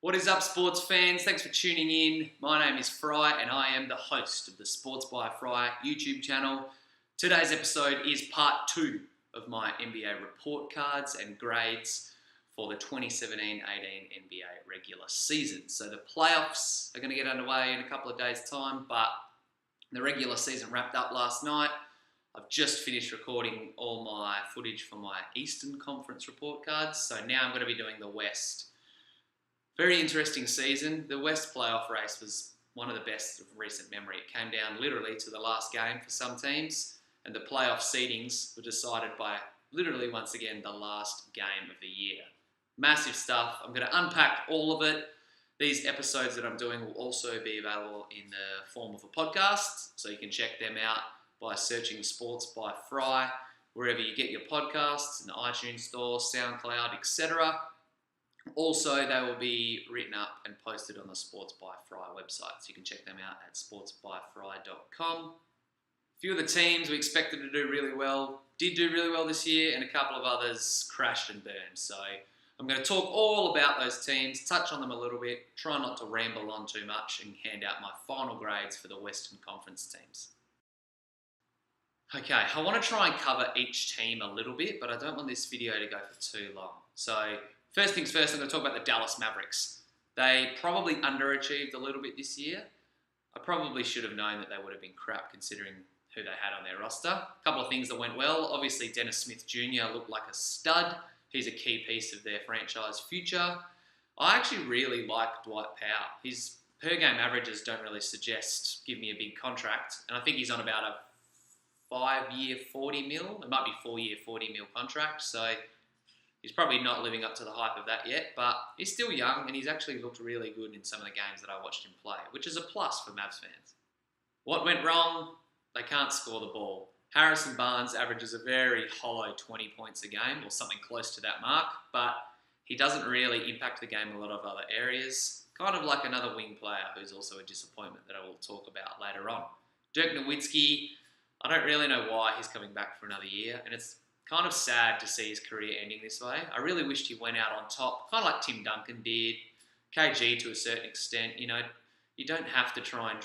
What is up, sports fans? Thanks for tuning in. My name is Fry and I am the host of the Sports by Fry YouTube channel. Today's episode is part 2 of my NBA report cards and grades for the 2017-18 NBA regular season. So the playoffs are going to get underway in a couple of days' time, but the regular season wrapped up last night. I've just finished recording all my footage for my Eastern Conference report cards, so now I'm going to be doing the West. Very interesting season. The West playoff race was one of the best of recent memory. It came down literally to the last game for some teams, and the playoff seedings were decided by literally, once again, the last game of the year. Massive stuff. I'm going to unpack all of it. These episodes that I'm doing will also be available in the form of a podcast, so you can check them out by searching Sports by Fry, wherever you get your podcasts, in the iTunes Store, SoundCloud, etc. Also, they will be written up and posted on the Sports by Fry website, so you can check them out at sportsbyfry.com. A few of the teams we expected to do really well did do really well this year, and a couple of others crashed and burned. So I'm going to talk all about those teams, touch on them a little bit, try not to ramble on too much, and hand out my final grades for the Western Conference teams. Okay, I want to try and cover each team a little bit, but I don't want this video to go for too long. So first things first, I'm going to talk about the Dallas Mavericks. They probably underachieved a little bit this year. I probably should have known that they would have been crap considering who they had on their roster. A couple of things that went well. Obviously, Dennis Smith Jr. looked like a stud. He's a key piece of their franchise future. I actually really like Dwight Powell. His per-game averages don't really suggest give me a big contract, and I think he's on about a 5-year, 40 mil. It might be 4-year, 40 mil contract, so he's probably not living up to the hype of that yet, but he's still young and he's actually looked really good in some of the games that I watched him play, which is a plus for Mavs fans. What went wrong? They can't score the ball. Harrison Barnes averages a very hollow 20 points a game, or something close to that mark, but he doesn't really impact the game in a lot of other areas. Kind of like another wing player who's also a disappointment that I will talk about later on. Dirk Nowitzki, I don't really know why he's coming back for another year, and it's kind of sad to see his career ending this way. I really wished he went out on top, kind of like Tim Duncan did, KG to a certain extent. You know, you don't have to try and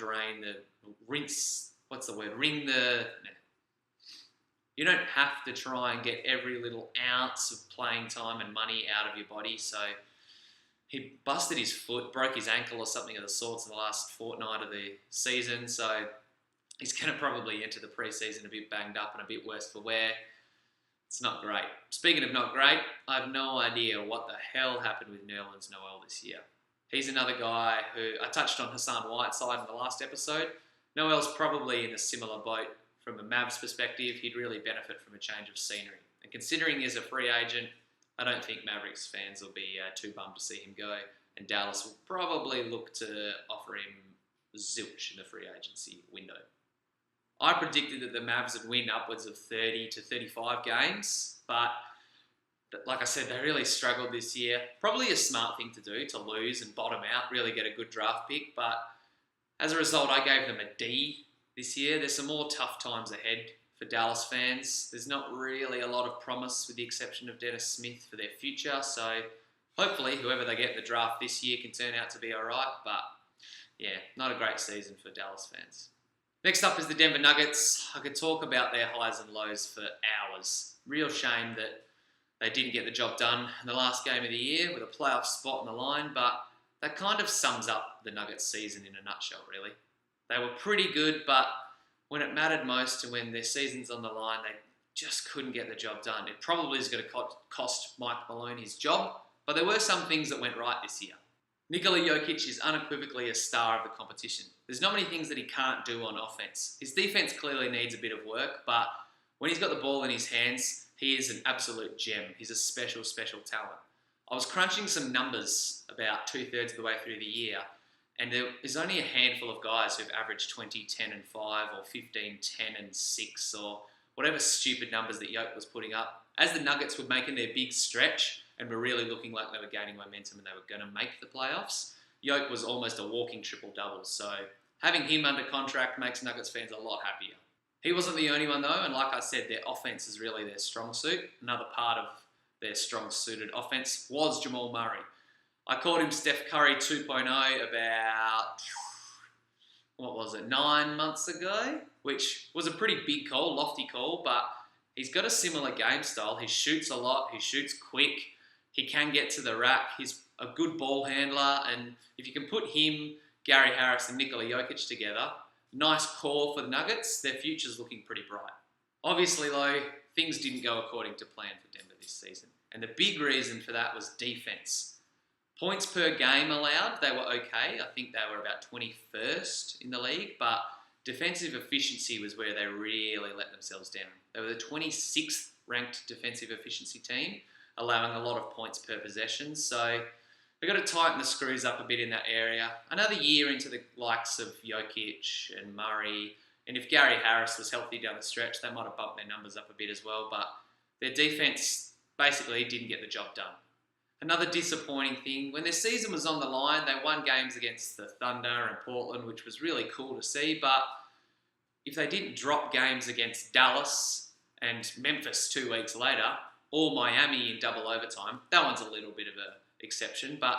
you don't have to try and get every little ounce of playing time and money out of your body. So he busted his foot, broke his ankle or something of the sorts in the last fortnight of the season. So he's going to probably enter the preseason a bit banged up and a bit worse for wear. It's not great. Speaking of not great, I have no idea what the hell happened with Nerlens Noel this year. He's another guy who, I touched on Hassan Whiteside in the last episode. Noel's probably in a similar boat from a Mavs perspective. He'd really benefit from a change of scenery. And considering he's a free agent, I don't think Mavericks fans will be too bummed to see him go. And Dallas will probably look to offer him zilch in the free agency window. I predicted that the Mavs would win upwards of 30 to 35 games, but like I said, they really struggled this year. Probably a smart thing to do, to lose and bottom out, really get a good draft pick, but as a result, I gave them a D this year. There's some more tough times ahead for Dallas fans. There's not really a lot of promise with the exception of Dennis Smith for their future, so hopefully whoever they get in the draft this year can turn out to be alright, but yeah, not a great season for Dallas fans. Next up is the Denver Nuggets. I could talk about their highs and lows for hours. Real shame that they didn't get the job done in the last game of the year with a playoff spot on the line, but that kind of sums up the Nuggets season in a nutshell, really. They were pretty good, but when it mattered most and when their season's on the line, they just couldn't get the job done. It probably is going to cost Mike Malone his job, but there were some things that went right this year. Nikola Jokic is unequivocally a star of the competition. There's not many things that he can't do on offense. His defense clearly needs a bit of work, but when he's got the ball in his hands, he is an absolute gem. He's a special, special talent. I was crunching some numbers about 2/3 of the way through the year, and there is only a handful of guys who've averaged 20, 10 and 5 or 15, 10 and 6 or whatever stupid numbers that Jokic was putting up. As the Nuggets were making their big stretch and were really looking like they were gaining momentum and they were going to make the playoffs, Jokic was almost a walking triple-double. So having him under contract makes Nuggets fans a lot happier. He wasn't the only one though, and like I said, their offense is really their strong suit. Another part of their strong-suited offense was Jamal Murray. I called him Steph Curry 2.0 about, what was it, 9 months ago, which was a pretty big call, lofty call, but he's got a similar game style. He shoots a lot, he shoots quick, he can get to the rack, he's a good ball handler, and if you can put him, Gary Harris and Nikola Jokic together, nice core for the Nuggets, their future's looking pretty bright. Obviously though, things didn't go according to plan for Denver this season, and the big reason for that was defense. Points per game allowed, they were okay. I think they were about 21st in the league, but defensive efficiency was where they really let themselves down. They were the 26th ranked defensive efficiency team, allowing a lot of points per possession. So they've got to tighten the screws up a bit in that area. Another year into the likes of Jokic and Murray, and if Gary Harris was healthy down the stretch, they might have bumped their numbers up a bit as well, but their defense basically didn't get the job done. Another disappointing thing, when their season was on the line, they won games against the Thunder and Portland, which was really cool to see, but if they didn't drop games against Dallas and Memphis 2 weeks later, or Miami in double overtime, that one's a little bit of an exception, but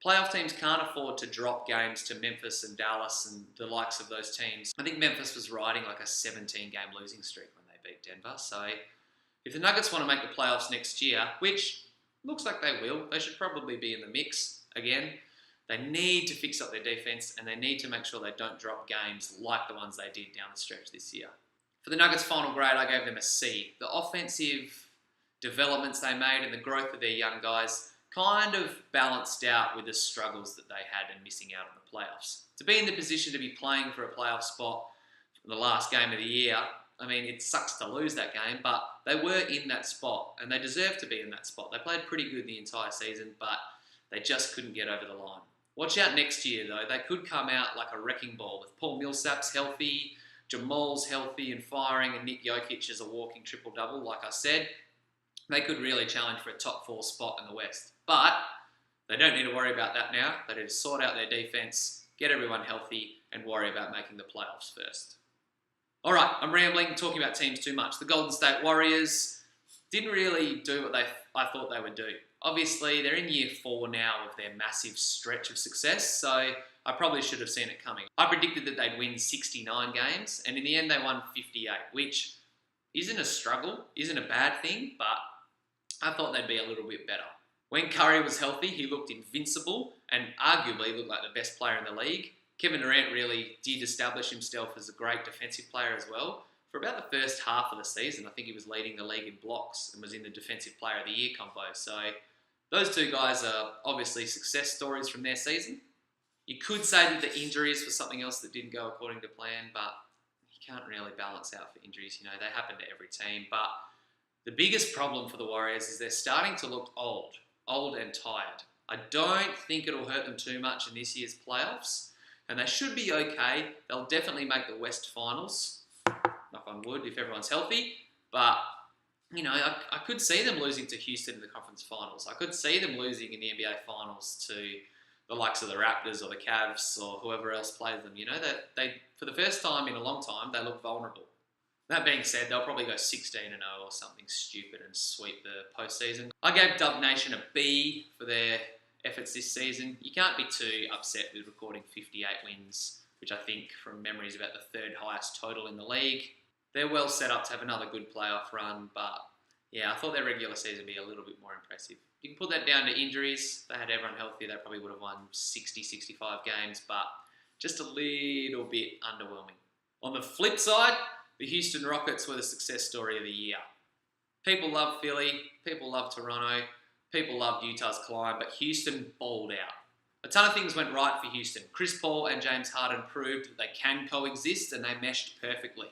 playoff teams can't afford to drop games to Memphis and Dallas and the likes of those teams. I think Memphis was riding like a 17-game losing streak when they beat Denver, so if the Nuggets want to make the playoffs next year, which looks like they will, they should probably be in the mix again. They need to fix up their defense and they need to make sure they don't drop games like the ones they did down the stretch this year. For the Nuggets' final grade, I gave them a C. The offensive developments they made and the growth of their young guys kind of balanced out with the struggles that they had and missing out on the playoffs. To be in the position to be playing for a playoff spot for the last game of the year, I mean, it sucks to lose that game, but they were in that spot and they deserve to be in that spot. They played pretty good the entire season, but they just couldn't get over the line. Watch out next year, though. They could come out like a wrecking ball with Paul Millsap's healthy, Jamal's healthy and firing, and Nick Jokic is a walking triple-double, like I said. They could really challenge for a top 4 spot in the West. But they don't need to worry about that now. They need to sort out their defense, get everyone healthy, and worry about making the playoffs first. All right, I'm rambling, talking about teams too much. The Golden State Warriors didn't really do what I thought they would do. Obviously, they're in year 4 now of their massive stretch of success, so I probably should have seen it coming. I predicted that they'd win 69 games, and in the end they won 58, which isn't a struggle, isn't a bad thing, but I thought they'd be a little bit better. When Curry was healthy, he looked invincible and arguably looked like the best player in the league. Kevin Durant really did establish himself as a great defensive player as well. For about the first half of the season, I think he was leading the league in blocks and was in the Defensive Player of the Year combo. So those two guys are obviously success stories from their season. You could say that the injuries were something else that didn't go according to plan, but you can't really balance out for injuries. You know, they happen to every team. But the biggest problem for the Warriors is they're starting to look old and tired. I don't think it'll hurt them too much in this year's playoffs. And they should be okay. They'll definitely make the West Finals, knock on wood, if everyone's healthy. But, you know, I could see them losing to Houston in the conference finals. I could see them losing in the NBA finals to the likes of the Raptors or the Cavs or whoever else plays them. You know, that they for the first time in a long time, they look vulnerable. That being said, they'll probably go 16-0 or something stupid and sweep the postseason. I gave Dub Nation a B for their efforts this season. You can't be too upset with recording 58 wins, which I think from memory is about the 3rd highest total in the league. They're well set up to have another good playoff run, but yeah, I thought their regular season would be a little bit more impressive. You can put that down to injuries. If they had everyone healthy, they probably would have won 60, 65 games, but just a little bit underwhelming. On the flip side, the Houston Rockets were the success story of the year. People love Philly, people love Toronto, people loved Utah's climb, but Houston balled out. A ton of things went right for Houston. Chris Paul and James Harden proved that they can coexist and they meshed perfectly.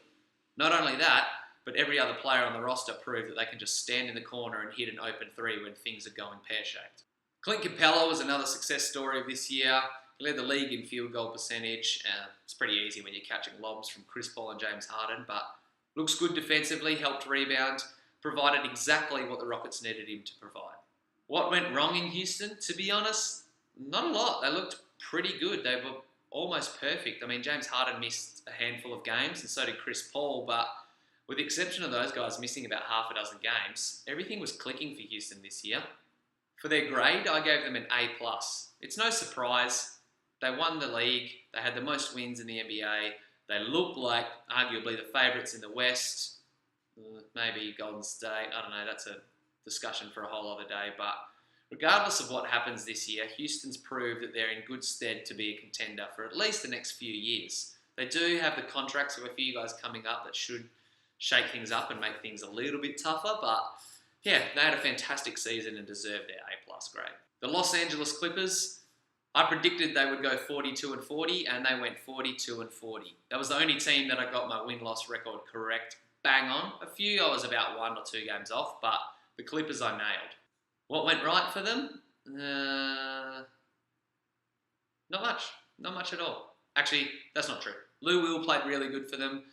Not only that, but every other player on the roster proved that they can just stand in the corner and hit an open 3 when things are going pear-shaped. Clint Capella was another success story of this year. He led the league in field goal percentage. It's pretty easy when you're catching lobs from Chris Paul and James Harden, but looks good defensively, helped rebound, provided exactly what the Rockets needed him to provide. What went wrong in Houston? To be honest, not a lot. They looked pretty good. They were almost perfect. I mean, James Harden missed a handful of games, and so did Chris Paul, but with the exception of those guys missing about half a dozen games, everything was clicking for Houston this year. For their grade, I gave them an A+. It's no surprise. They won the league. They had the most wins in the NBA. They look like arguably the favourites in the West. Maybe Golden State. I don't know. That's a discussion for a whole other day. But regardless of what happens this year, Houston's proved that they're in good stead to be a contender for at least the next few years. They do have the contracts of a few guys coming up that should shake things up and make things a little bit tougher. But yeah, they had a fantastic season and deserved their A+ grade. The Los Angeles Clippers, I predicted they would go 42-40, and they went 42-40. That was the only team that I got my win-loss record correct, bang on. A few I was about 1 or 2 games off, but the Clippers I nailed. What went right for them? Not much. Not much at all. Actually, that's not true. Lou Will played really good for them.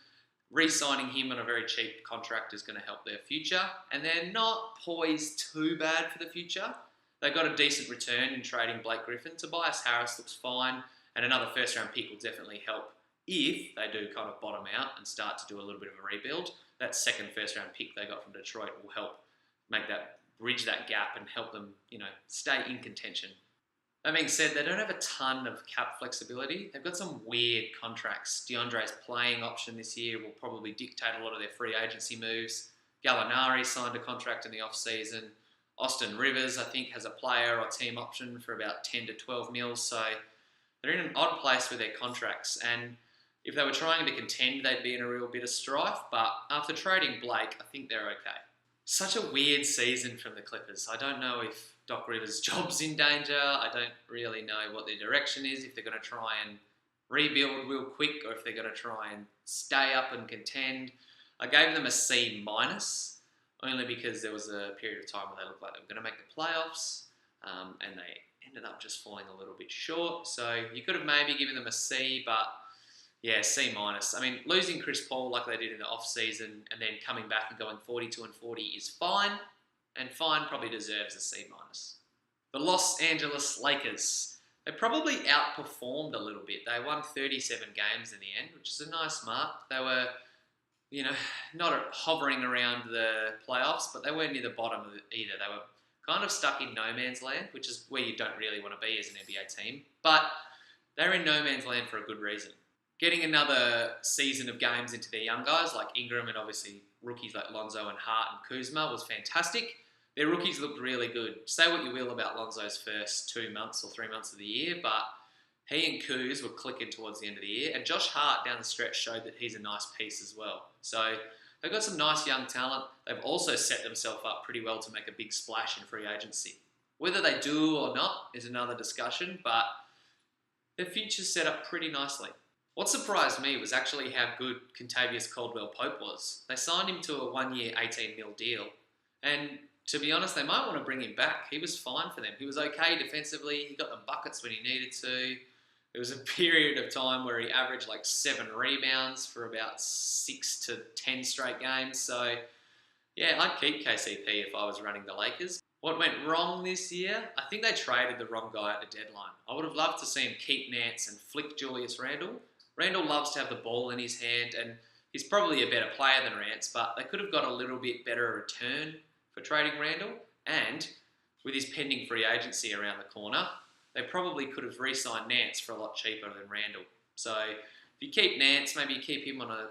Re-signing him on a very cheap contract is going to help their future, and they're not poised too bad for the future. They got a decent return in trading Blake Griffin. Tobias Harris looks fine, and another first-round pick will definitely help if they do kind of bottom out and start to do a little bit of a rebuild. That second first-round pick they got from Detroit will help bridge that gap and help them, stay in contention. That being said, they don't have a ton of cap flexibility. They've got some weird contracts. DeAndre's playing option this year will probably dictate a lot of their free agency moves. Gallinari signed a contract in the off-season. Austin Rivers, I think, has a player or team option for about 10 to 12 mils. So they're in an odd place with their contracts. And if they were trying to contend, they'd be in a real bit of strife. But after trading Blake, I think they're okay. Such a weird season from the Clippers. I don't know if Doc Rivers' job's in danger. I don't really know what their direction is, if they're going to try and rebuild real quick or if they're going to try and stay up and contend. I gave them a C-, only because there was a period of time where they looked like they were going to make the playoffs, and they ended up just falling a little bit short. So you could have maybe given them a C, but yeah, C-. I mean, losing Chris Paul like they did in the off-season and then coming back and going 42-40 is fine, and fine probably deserves a C-. The Los Angeles Lakers, they probably outperformed a little bit. They won 37 games in the end, which is a nice mark. They were, not hovering around the playoffs, but they weren't near the bottom of it either. They were kind of stuck in no man's land, which is where you don't really want to be as an NBA team. But they're in no man's land for a good reason. Getting another season of games into their young guys like Ingram and obviously rookies like Lonzo and Hart and Kuzma was fantastic. Their rookies looked really good. Say what you will about Lonzo's first 2 months or 3 months of the year, but he and Kuz were clicking towards the end of the year, and Josh Hart down the stretch showed that he's a nice piece as well. So they've got some nice young talent. They've also set themselves up pretty well to make a big splash in free agency. Whether they do or not is another discussion, but their future's set up pretty nicely. What surprised me was actually how good Kentavious Caldwell-Pope was. They signed him to a 1-year, $18 million deal, and to be honest, they might want to bring him back. He was fine for them. He was okay defensively. He got them buckets when he needed to. There was a period of time where he averaged like 7 rebounds for about 6 to 10 straight games. So, yeah, I'd keep KCP if I was running the Lakers. What went wrong this year? I think they traded the wrong guy at the deadline. I would have loved to see him keep Nance and flick Julius Randle. Randle loves to have the ball in his hand, and he's probably a better player than Nance, but they could have got a little bit better return for trading Randle, and with his pending free agency around the corner, they probably could have re-signed Nance for a lot cheaper than Randle. So if you keep Nance, maybe you keep him on a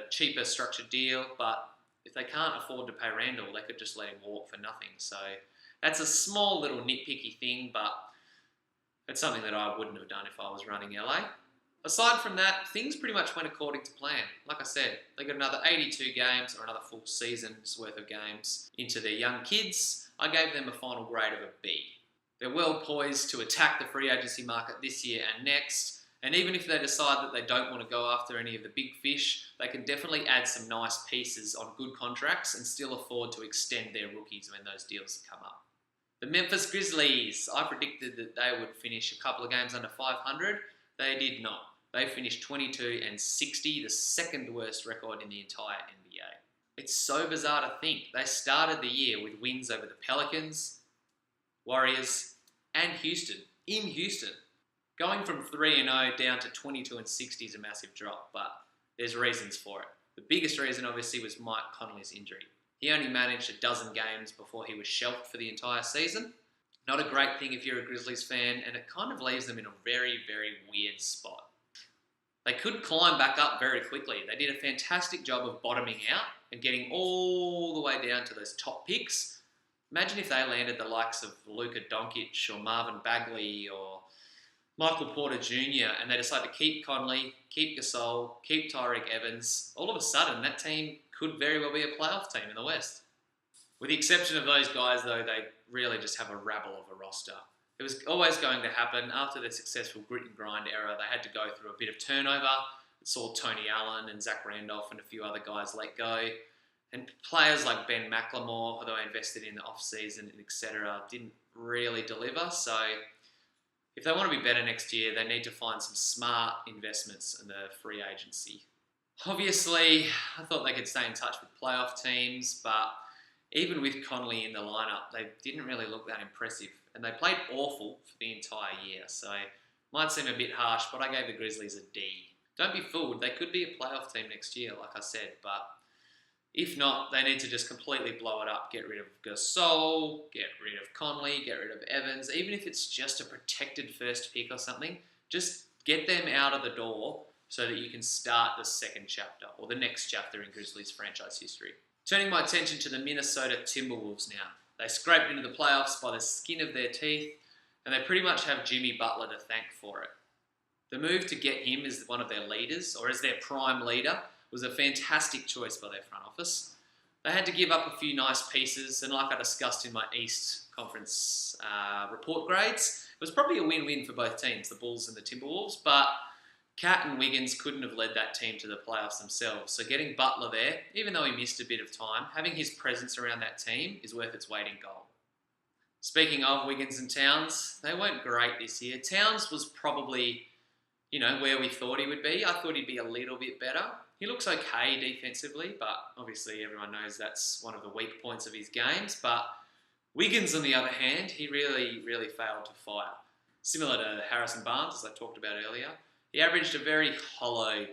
cheaper structured deal, but if they can't afford to pay Randle, they could just let him walk for nothing. So that's a small little nitpicky thing, but it's something that I wouldn't have done if I was running LA. Aside from that, things pretty much went according to plan. Like I said, they got another 82 games or another full season's worth of games into their young kids. I gave them a final grade of a B. They're well poised to attack the free agency market this year and next. And even if they decide that they don't want to go after any of the big fish, they can definitely add some nice pieces on good contracts and still afford to extend their rookies when those deals come up. The Memphis Grizzlies, I predicted that they would finish a couple of games under 500. They did not. They finished 22-60, the second worst record in the entire NBA. It's so bizarre to think. They started the year with wins over the Pelicans, Warriors, and Houston, in Houston. Going from 3-0 down to 22-60 is a massive drop, but there's reasons for it. The biggest reason, obviously, was Mike Conley's injury. He only managed a dozen games before he was shelved for the entire season. Not a great thing if you're a Grizzlies fan, and it kind of leaves them in a very, very weird spot. They could climb back up very quickly. They did a fantastic job of bottoming out and getting all the way down to those top picks. Imagine if they landed the likes of Luka Doncic or Marvin Bagley or Michael Porter Jr. and they decide to keep Conley, keep Gasol, keep Tyreke Evans. All of a sudden, that team could very well be a playoff team in the West. With the exception of those guys, though, they really just have a rabble of a roster. It was always going to happen. After their successful grit and grind era, they had to go through a bit of turnover. It saw Tony Allen and Zach Randolph and a few other guys let go. And players like Ben McLemore, who they invested in the off-season, etc., didn't really deliver. So if they want to be better next year, they need to find some smart investments in the free agency. Obviously, I thought they could stay in touch with playoff teams, but even with Conley in the lineup, they didn't really look that impressive. And they played awful for the entire year. So might seem a bit harsh, but I gave the Grizzlies a D. Don't be fooled. They could be a playoff team next year, like I said. But if not, they need to just completely blow it up. Get rid of Gasol, get rid of Conley, get rid of Evans. Even if it's just a protected first pick or something, just get them out of the door so that you can start the second chapter or the next chapter in Grizzlies franchise history. Turning my attention to the Minnesota Timberwolves now. They scraped into the playoffs by the skin of their teeth, and they pretty much have Jimmy Butler to thank for it. The move to get him as one of their leaders, or as their prime leader, was a fantastic choice by their front office. They had to give up a few nice pieces, and like I discussed in my East Conference report grades, it was probably a win-win for both teams, the Bulls and the Timberwolves, but Cat and Wiggins couldn't have led that team to the playoffs themselves. So getting Butler there, even though he missed a bit of time, having his presence around that team is worth its weight in gold. Speaking of Wiggins and Towns, they weren't great this year. Towns was probably, where we thought he would be. I thought he'd be a little bit better. He looks okay defensively, but obviously everyone knows that's one of the weak points of his games. But Wiggins, on the other hand, he really, really failed to fire. Similar to Harrison Barnes, as I talked about earlier. He averaged a very hollow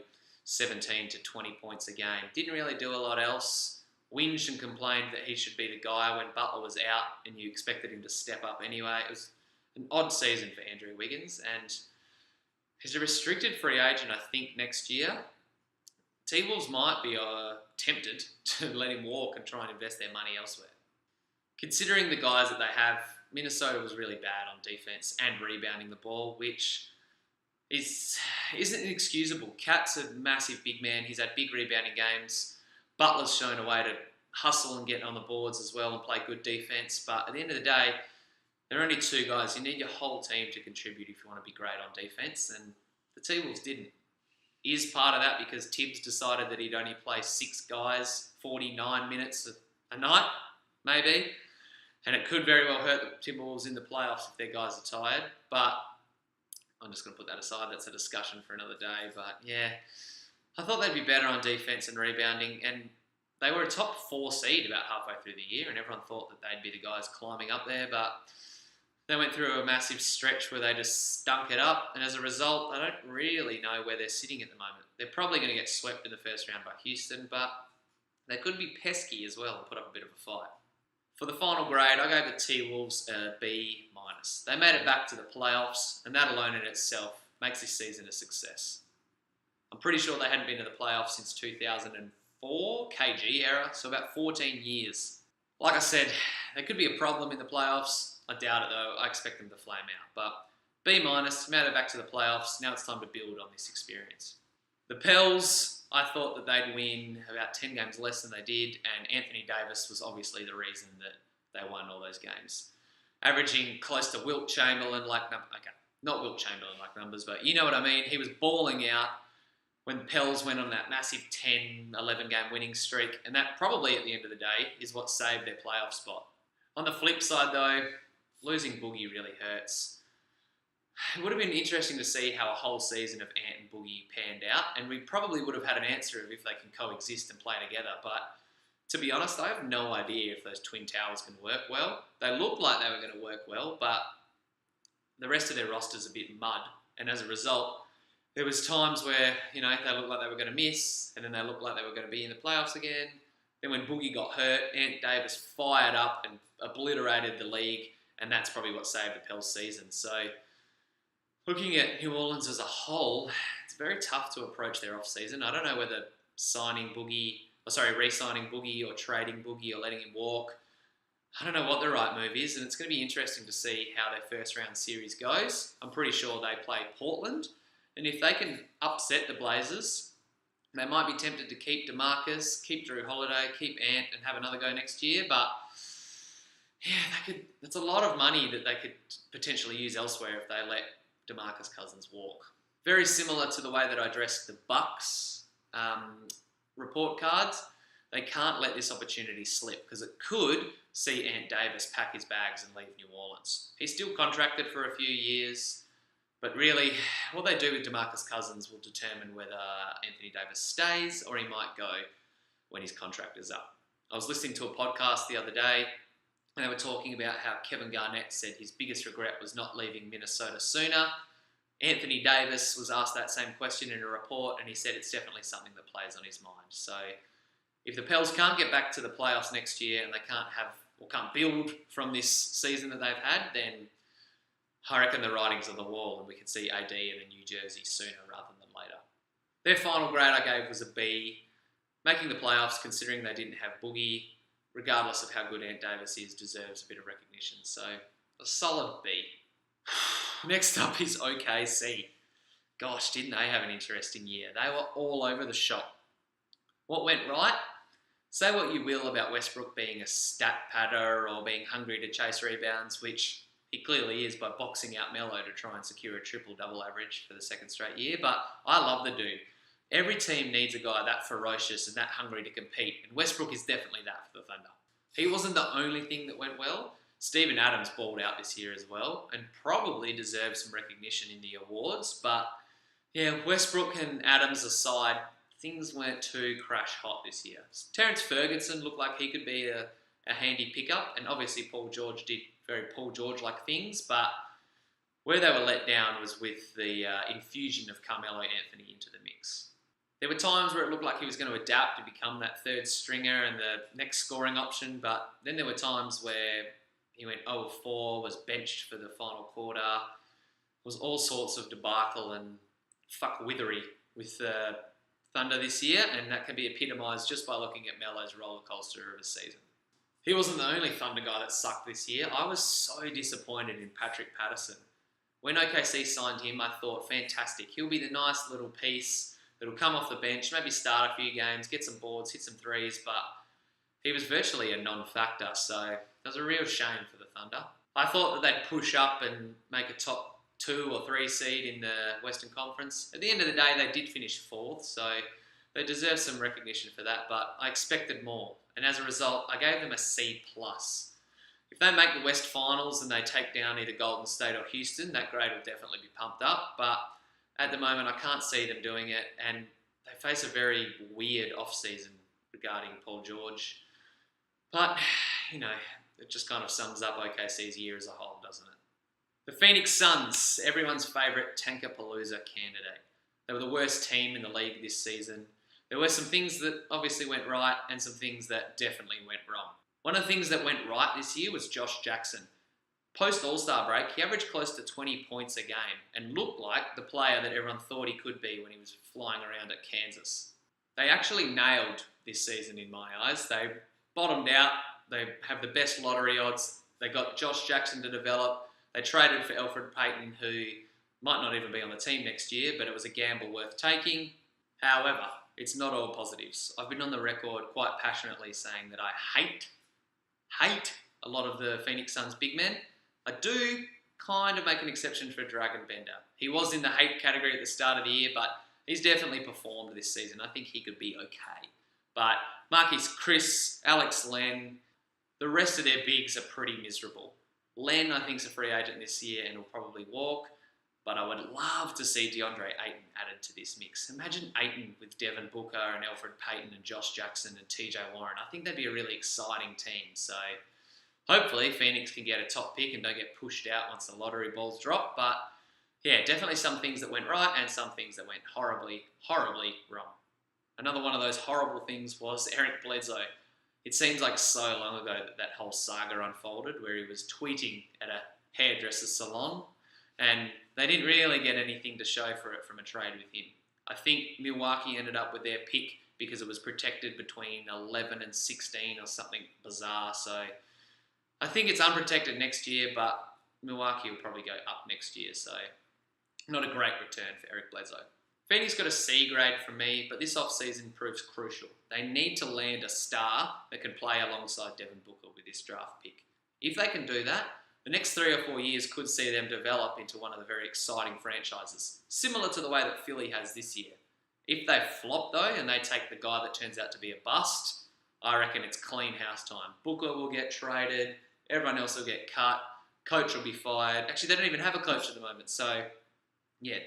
17 to 20 points a game. Didn't really do a lot else. Whinged and complained that he should be the guy when Butler was out and you expected him to step up anyway. It was an odd season for Andrew Wiggins, and he's a restricted free agent, I think, next year. T-Wolves might be tempted to let him walk and try and invest their money elsewhere. Considering the guys that they have, Minnesota was really bad on defense and rebounding the ball, which isn't inexcusable. Cat's a massive big man. He's had big rebounding games. Butler's shown a way to hustle and get on the boards as well and play good defense. But at the end of the day, there are only two guys. You need your whole team to contribute if you want to be great on defense. And the T-Wolves didn't. Is part of that because Tibbs decided that he'd only play 6 guys, 49 minutes a night, maybe. And it could very well hurt the Timberwolves in the playoffs if their guys are tired. But I'm just going to put that aside. That's a discussion for another day. But yeah, I thought they'd be better on defense and rebounding. And they were a top 4 seed about halfway through the year. And everyone thought that they'd be the guys climbing up there. But they went through a massive stretch where they just stunk it up. And as a result, I don't really know where they're sitting at the moment. They're probably going to get swept in the first round by Houston. But they could be pesky as well and put up a bit of a fight. For the final grade, I gave the T-Wolves a B-. They made it back to the playoffs, and that alone in itself makes this season a success. I'm pretty sure they hadn't been to the playoffs since 2004, KG era, so about 14 years. Like I said, there could be a problem in the playoffs. I doubt it though. I expect them to flame out. But B-, made it back to the playoffs. Now it's time to build on this experience. The Pels, I thought that they'd win about 10 games less than they did, and Anthony Davis was obviously the reason that they won all those games. Averaging close to Wilt Chamberlain-like numbers. Okay, not Wilt Chamberlain-like numbers, but you know what I mean. He was balling out when Pels went on that massive 10, 11-game winning streak, and that probably at the end of the day is what saved their playoff spot. On the flip side though, losing Boogie really hurts. It would have been interesting to see how a whole season of Ant and Boogie panned out, and we probably would have had an answer of if they can coexist and play together, but to be honest, I have no idea if those twin towers can work well. They looked like they were going to work well, but the rest of their roster's a bit mud. And as a result, there was times where, they looked like they were going to miss, and then they looked like they were going to be in the playoffs again. Then when Boogie got hurt, Ant Davis fired up and obliterated the league, and that's probably what saved the Pels season. So looking at New Orleans as a whole, it's very tough to approach their off-season. I don't know whether re-signing Boogie or trading Boogie or letting him walk. I don't know what the right move is, and it's going to be interesting to see how their first round series goes. I'm pretty sure they play Portland, and if they can upset the Blazers, they might be tempted to keep DeMarcus, keep Drew Holiday, keep Ant, and have another go next year. But yeah, that's a lot of money that they could potentially use elsewhere if they let DeMarcus Cousins walk. Very similar to the way that I addressed the Bucks report cards. They can't let this opportunity slip because it could see Ant Davis pack his bags and leave New Orleans. He's still contracted for a few years, but really, what they do with DeMarcus Cousins will determine whether Anthony Davis stays or he might go when his contract is up. I was listening to a podcast the other day, and they were talking about how Kevin Garnett said his biggest regret was not leaving Minnesota sooner. Anthony Davis was asked that same question in a report, and he said it's definitely something that plays on his mind. So if the Pels can't get back to the playoffs next year and they can't build from this season that they've had, then I reckon the writing's on the wall and we can see AD in a new jersey sooner rather than later. Their final grade I gave was a B. Making the playoffs, considering they didn't have Boogie, regardless of how good Ant Davis is, deserves a bit of recognition. So a solid B. Next up is OKC. Gosh, didn't they have an interesting year? They were all over the shop. What went right? Say what you will about Westbrook being a stat padder or being hungry to chase rebounds, which he clearly is by boxing out Melo to try and secure a triple-double average for the second straight year. But I love the dude. Every team needs a guy that ferocious and that hungry to compete, and Westbrook is definitely that for the Thunder. He wasn't the only thing that went well. Steven Adams balled out this year as well and probably deserves some recognition in the awards. But yeah, Westbrook and Adams aside, things weren't too crash hot this year. Terrence Ferguson looked like he could be a handy pickup, and obviously Paul George did very Paul George-like things, but where they were let down was with the infusion of Carmelo Anthony into the mix. There were times where it looked like he was going to adapt and become that third stringer and the next scoring option, but then there were times where he went 0-4, was benched for the final quarter, was all sorts of debacle and fuck-withery with the Thunder this year, and that can be epitomised just by looking at Melo's roller coaster of a season. He wasn't the only Thunder guy that sucked this year. I was so disappointed in Patrick Patterson. When OKC signed him, I thought, fantastic. He'll be the nice little piece that'll come off the bench, maybe start a few games, get some boards, hit some threes, but he was virtually a non-factor, so it was a real shame for the Thunder. I thought that they'd push up and make a top 2 or 3 seed in the Western Conference. At the end of the day, they did finish 4th, so they deserve some recognition for that, but I expected more. And as a result, I gave them a C+. If they make the West Finals and they take down either Golden State or Houston, that grade will definitely be pumped up, but at the moment, I can't see them doing it, and they face a very weird off-season regarding Paul George. But, you know, it just kind of sums up OKC's year as a whole, doesn't it? The Phoenix Suns, everyone's favourite Tankapalooza candidate. They were the worst team in the league this season. There were some things that obviously went right and some things that definitely went wrong. One of the things that went right this year was Josh Jackson. Post All-Star break, he averaged close to 20 points a game and looked like the player that everyone thought he could be when he was flying around at Kansas. They actually nailed this season in my eyes. They bottomed out. They have the best lottery odds. They got Josh Jackson to develop. They traded for Elfrid Payton, who might not even be on the team next year, but it was a gamble worth taking. However, it's not all positives. I've been on the record quite passionately saying that I hate a lot of the Phoenix Suns big men. I do kind of make an exception for Dragon Bender. He was in the hate category at the start of the year, but he's definitely performed this season. I think he could be okay. But Marquise Chris, Alex Len, the rest of their bigs are pretty miserable. Len, I think, is a free agent this year and will probably walk, but I would love to see DeAndre Ayton added to this mix. Imagine Ayton with Devin Booker and Elfrid Payton and Josh Jackson and TJ Warren. I think that'd be a really exciting team. So hopefully Phoenix can get a top pick and don't get pushed out once the lottery balls drop. But yeah, definitely some things that went right and some things that went horribly, horribly wrong. Another one of those horrible things was Eric Bledsoe. It seems like so long ago that whole saga unfolded, where he was tweeting at a hairdresser's salon, and they didn't really get anything to show for it from a trade with him. I think Milwaukee ended up with their pick because it was protected between 11 and 16 or something bizarre. So I think it's unprotected next year, but Milwaukee will probably go up next year. So not a great return for Eric Bledsoe. Phoenix got a C grade from me, but this offseason proves crucial. They need to land a star that can play alongside Devin Booker with this draft pick. If they can do that, the next 3 or 4 years could see them develop into one of the very exciting franchises, similar to the way that Philly has this year. If they flop though, and they take the guy that turns out to be a bust, I reckon it's clean house time. Booker will get traded, everyone else will get cut, coach will be fired. Actually, they don't even have a coach at the moment, so yeah,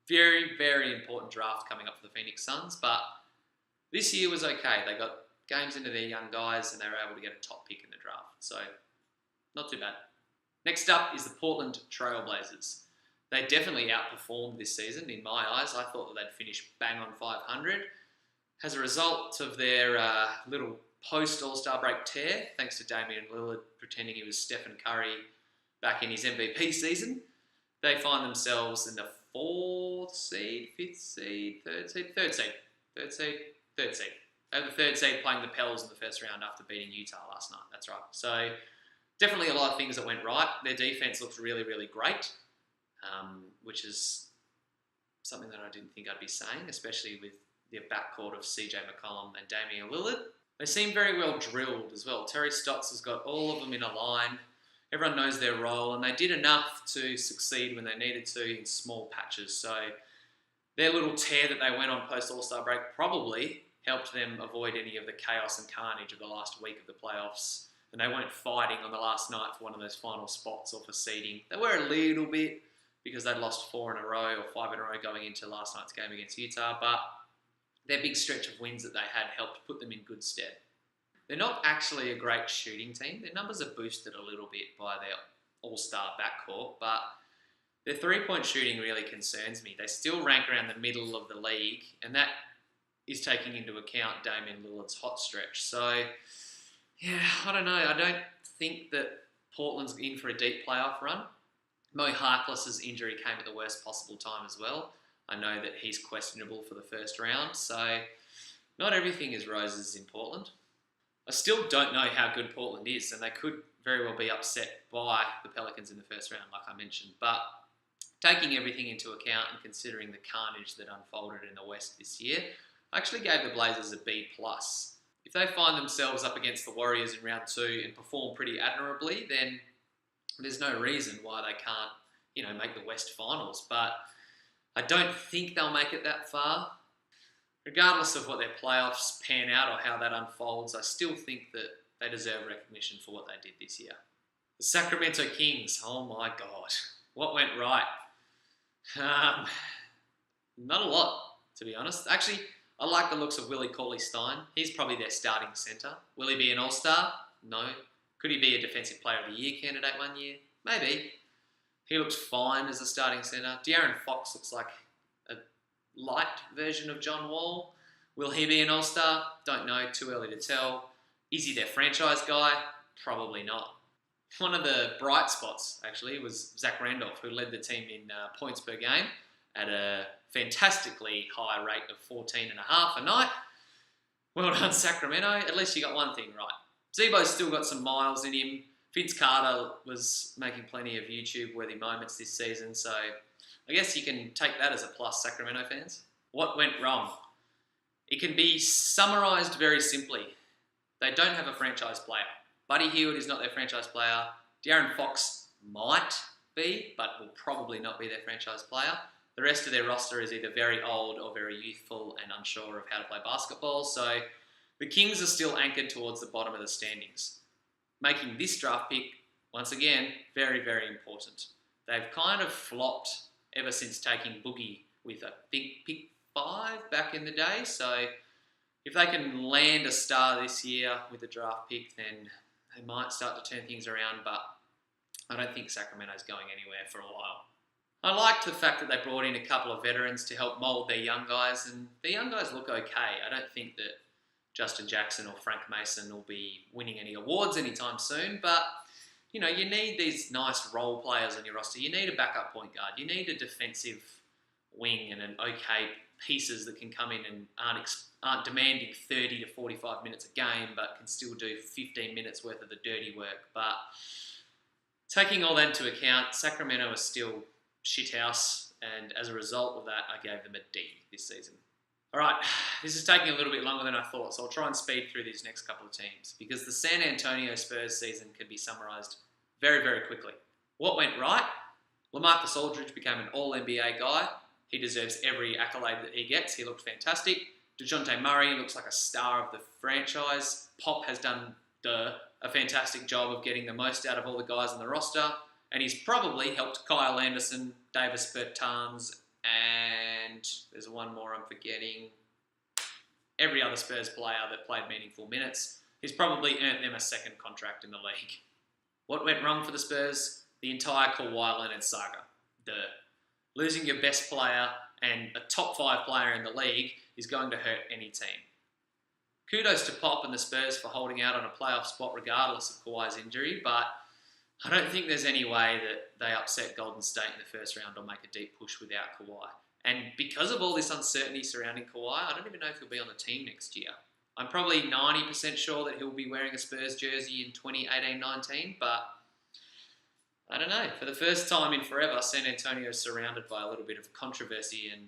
very, very important draft coming up for the Phoenix Suns, but this year was okay. They got games into their young guys and they were able to get a top pick in the draft, so not too bad. Next up is the Portland Trail Blazers. They definitely outperformed this season in my eyes. I thought that they'd finish bang on 500. As a result of their little post-All-Star break tear, thanks to Damian Lillard pretending he was Stephen Curry back in his MVP season, they find themselves in the 4th seed, 5th seed, 3rd seed, 3rd seed. They were the 3rd seed playing the Pels in the first round after beating Utah last night. That's right. So definitely a lot of things that went right. Their defense looks really, really great, which is something that I didn't think I'd be saying, especially with the backcourt of CJ McCollum and Damian Lillard. They seem very well drilled as well. Terry Stotts has got all of them in a line. Everyone knows their role, and they did enough to succeed when they needed to in small patches. So their little tear that they went on post-All-Star break probably helped them avoid any of the chaos and carnage of the last week of the playoffs. And they weren't fighting on the last night for one of those final spots or for seeding. They were a little bit because they'd lost 4 in a row or 5 in a row going into last night's game against Utah, but their big stretch of wins that they had helped put them in good stead. They're not actually a great shooting team. Their numbers are boosted a little bit by their all-star backcourt, but their three-point shooting really concerns me. They still rank around the middle of the league, and that is taking into account Damian Lillard's hot stretch. So, yeah, I don't know. I don't think that Portland's in for a deep playoff run. Mo Harkless's injury came at the worst possible time as well. I know that he's questionable for the first round, so not everything is roses in Portland. I still don't know how good Portland is, and they could very well be upset by the Pelicans in the first round, like I mentioned. But taking everything into account and considering the carnage that unfolded in the West this year, I actually gave the Blazers a B+. If they find themselves up against the Warriors in round 2 and perform pretty admirably, then there's no reason why they can't, make the West Finals. But I don't think they'll make it that far. Regardless of what their playoffs pan out or how that unfolds, I still think that they deserve recognition for what they did this year. The Sacramento Kings, oh my God, what went right? Not a lot, to be honest. Actually, I like the looks of Willie Cauley-Stein. He's probably their starting centre. Will he be an all-star? No. Could he be a Defensive Player of the Year candidate one year? Maybe. He looks fine as a starting centre. De'Aaron Fox looks like a light version of John Wall. Will he be an all-star? Don't know. Too early to tell. Is he their franchise guy? Probably not. One of the bright spots, actually, was Zach Randolph, who led the team in points per game at a fantastically high rate of 14.5 a night. Well done, Sacramento. At least you got one thing right. Zebo's still got some miles in him. Vince Carter was making plenty of YouTube-worthy moments this season, so I guess you can take that as a plus, Sacramento fans. What went wrong? It can be summarised very simply. They don't have a franchise player. Buddy Hield is not their franchise player. De'Aaron Fox might be, but will probably not be their franchise player. The rest of their roster is either very old or very youthful and unsure of how to play basketball, so the Kings are still anchored towards the bottom of the standings. Making this draft pick, once again, very, very important. They've kind of flopped ever since taking Boogie with, I think, pick 5 back in the day, so if they can land a star this year with the draft pick, then they might start to turn things around, but I don't think Sacramento's going anywhere for a while. I liked the fact that they brought in a couple of veterans to help mould their young guys, and the young guys look okay. I don't think that Justin Jackson or Frank Mason will be winning any awards anytime soon, but you need these nice role players on your roster. You need a backup point guard. You need a defensive wing and an okay pieces that can come in and aren't demanding 30 to 45 minutes a game, but can still do 15 minutes worth of the dirty work. But taking all that into account, Sacramento is still shithouse, and as a result of that, I gave them a D this season. All right, this is taking a little bit longer than I thought, so I'll try and speed through these next couple of teams because the San Antonio Spurs season can be summarised very, very quickly. What went right? LaMarcus Aldridge became an All-NBA guy. He deserves every accolade that he gets. He looked fantastic. DeJounte Murray looks like a star of the franchise. Pop has done a fantastic job of getting the most out of all the guys on the roster, and he's probably helped Kyle Anderson, Davis Bertans, and there's one more I'm forgetting. Every other Spurs player that played meaningful minutes. He's probably earned them a second contract in the league. What went wrong for the Spurs? The entire Kawhi Leonard saga. Losing your best player and a top 5 player in the league is going to hurt any team. Kudos to Pop and the Spurs for holding out on a playoff spot regardless of Kawhi's injury, but I don't think there's any way that they upset Golden State in the first round or make a deep push without Kawhi. And because of all this uncertainty surrounding Kawhi, I don't even know if he'll be on the team next year. I'm probably 90% sure that he'll be wearing a Spurs jersey in 2018-19, but I don't know. For the first time in forever, San Antonio is surrounded by a little bit of controversy and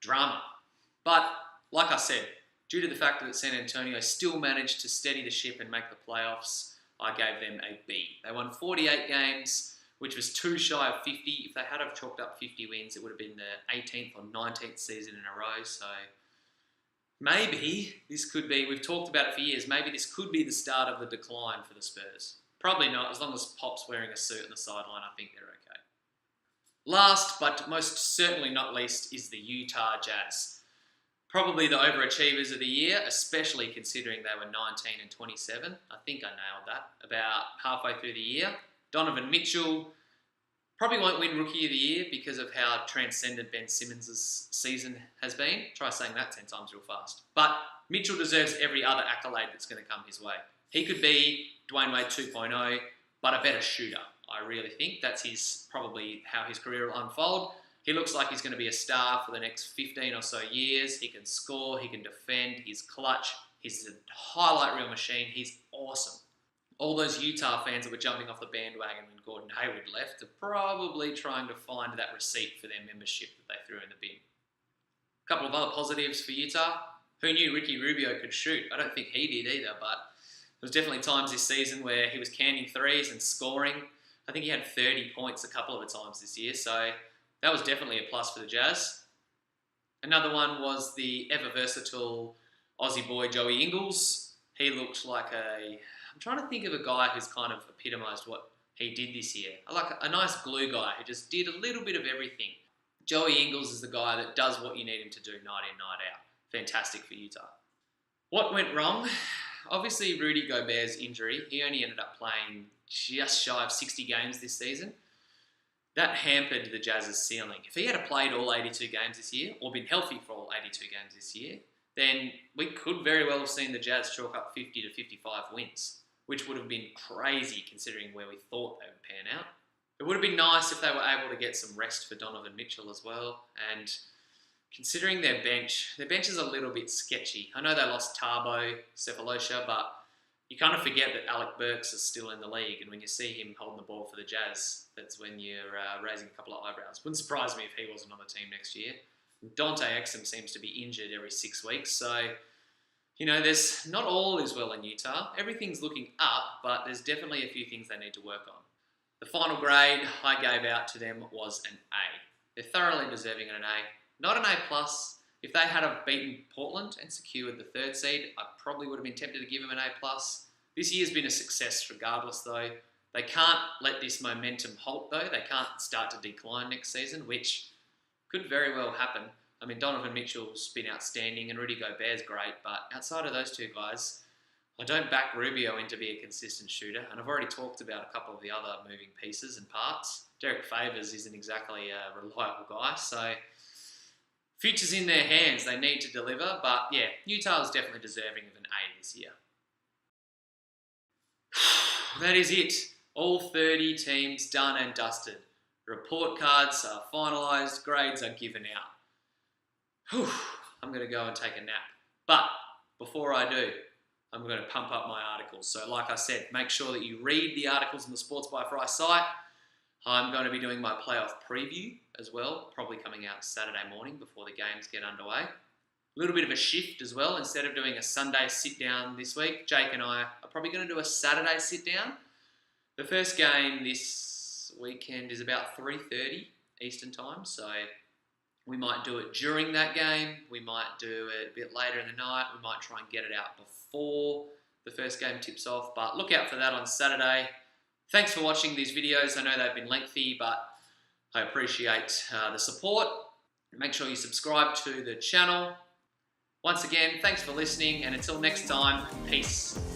drama. But, like I said, due to the fact that San Antonio still managed to steady the ship and make the playoffs, I gave them a B. They won 48 games, which was too shy of 50. If they had have chalked up 50 wins, it would have been the 18th or 19th season in a row. So maybe this could be, we've talked about it for years, maybe this could be the start of the decline for the Spurs. Probably not. As long as Pop's wearing a suit on the sideline, I think they're okay. Last, but most certainly not least, is the Utah Jazz. Probably the overachievers of the year, especially considering they were 19 and 27. I think I nailed that about halfway through the year. Donovan Mitchell probably won't win Rookie of the Year because of how transcendent Ben Simmons' season has been. Try saying that 10 times real fast. But Mitchell deserves every other accolade that's going to come his way. He could be Dwayne Wade 2.0, but a better shooter. I really think that's probably how his career will unfold. He looks like he's going to be a star for the next 15 or so years. He can score, he can defend, he's clutch, he's a highlight reel machine, he's awesome. All those Utah fans that were jumping off the bandwagon when Gordon Hayward left are probably trying to find that receipt for their membership that they threw in the bin. A couple of other positives for Utah. Who knew Ricky Rubio could shoot? I don't think he did either, but there was definitely times this season where he was canning threes and scoring. I think he had 30 points a couple of times this year, so that was definitely a plus for the Jazz. Another one was the ever-versatile Aussie boy Joey Ingles. He looked like I'm trying to think of a guy who's kind of epitomised what he did this year. Like a nice glue guy who just did a little bit of everything. Joey Ingles is the guy that does what you need him to do night in, night out. Fantastic for Utah. What went wrong? Obviously, Rudy Gobert's injury. He only ended up playing just shy of 60 games this season. That hampered the Jazz's ceiling. If he had played all 82 games this year, or been healthy for all 82 games this year, then we could very well have seen the Jazz chalk up 50 to 55 wins, which would have been crazy considering where we thought they would pan out. It would have been nice if they were able to get some rest for Donovan Mitchell as well, and considering their bench is a little bit sketchy. I know they lost Tabo, Cephalosha, but you kind of forget that Alec Burks is still in the league, and when you see him holding the ball for the Jazz, that's when you're raising a couple of eyebrows. Wouldn't surprise me if he wasn't on the team next year. Dante Exum seems to be injured every 6 weeks, so there's not all is well in Utah. Everything's looking up, but there's definitely a few things they need to work on. The final grade I gave out to them was an A. They're thoroughly deserving of an A. Not an A+. If they had have beaten Portland and secured the 3rd seed, I probably would have been tempted to give them an A+. This year's been a success regardless, though. They can't let this momentum halt, though. They can't start to decline next season, which could very well happen. I mean, Donovan Mitchell's been outstanding and Rudy Gobert's great, but outside of those two guys, I don't back Rubio in to be a consistent shooter, and I've already talked about a couple of the other moving pieces and parts. Derek Favors isn't exactly a reliable guy, so future's in their hands. They need to deliver. But yeah, Utah is definitely deserving of an A this year. That is it. All 30 teams done and dusted. Report cards are finalised. Grades are given out. Whew, I'm going to go and take a nap. But before I do, I'm going to pump up my articles. So like I said, make sure that you read the articles on the Sports by Fry site. I'm going to be doing my playoff preview as well, probably coming out Saturday morning before the games get underway. A little bit of a shift as well. Instead of doing a Sunday sit-down this week, Jake and I are probably going to do a Saturday sit-down. The first game this weekend is about 3:30 Eastern time, so we might do it during that game. We might do it a bit later in the night. We might try and get it out before the first game tips off, but look out for that on Saturday. Thanks for watching these videos. I know they've been lengthy, but I appreciate the support. Make sure you subscribe to the channel. Once again, thanks for listening, and until next time, peace.